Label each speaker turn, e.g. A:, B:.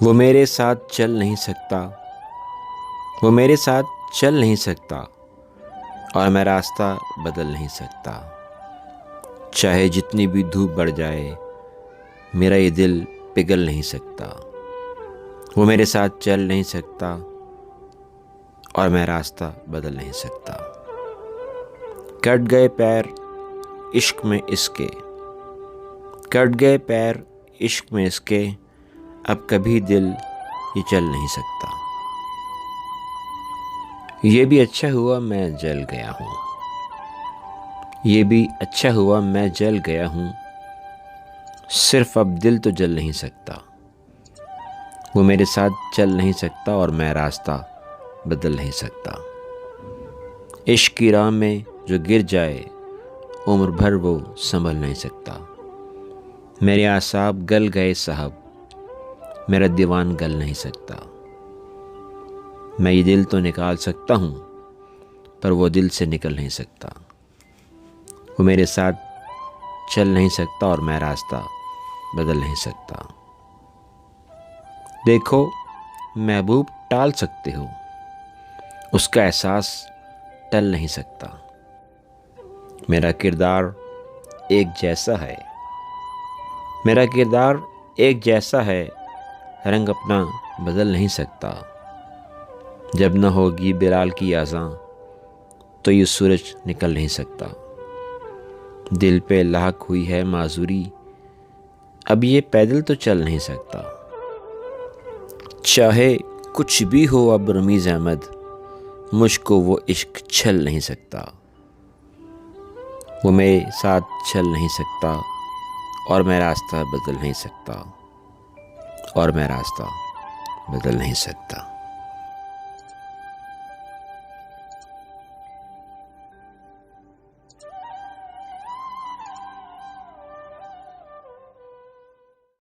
A: वो मेरे साथ चल नहीं सकता, वो मेरे साथ चल नहीं सकता, और मैं रास्ता बदल नहीं सकता। चाहे जितनी भी धूप बढ़ जाए, मेरा ये दिल पिघल नहीं सकता। वो मेरे साथ चल नहीं सकता, और मैं रास्ता बदल नहीं सकता। कट गए पैर इश्क में इसके, कट गए पैर इश्क में इसके, अब कभी दिल ये चल नहीं सकता। ये भी अच्छा हुआ मैं जल गया हूँ, ये भी अच्छा हुआ मैं जल गया हूँ, सिर्फ अब दिल तो जल नहीं सकता। वो मेरे साथ चल नहीं सकता, और मैं रास्ता बदल नहीं सकता। इश्क की राह में जो गिर जाए, उम्र भर वो संभल नहीं सकता। मेरे आसाब गल गए साहब, मेरा दीवान गल नहीं सकता। मैं ये दिल तो निकाल सकता हूँ, पर वो दिल से निकल नहीं सकता। वो मेरे साथ चल नहीं सकता, और मैं रास्ता बदल नहीं सकता। देखो महबूब टाल सकते हो, उसका एहसास टल नहीं सकता। मेरा किरदार एक जैसा है, मेरा किरदार एक जैसा है, रंग अपना बदल नहीं सकता। जब न होगी बिलाल की आज़ां, तो ये सूरज निकल नहीं सकता। दिल पे लाक हुई है माजूरी, अब ये पैदल तो चल नहीं सकता। चाहे कुछ भी हो अब रमीज़ अहमद, मुझको वो इश्क छल नहीं सकता। वो मेरे साथ चल नहीं सकता, और मैं रास्ता बदल नहीं सकता, और मैं रास्ता बदल नहीं सकता।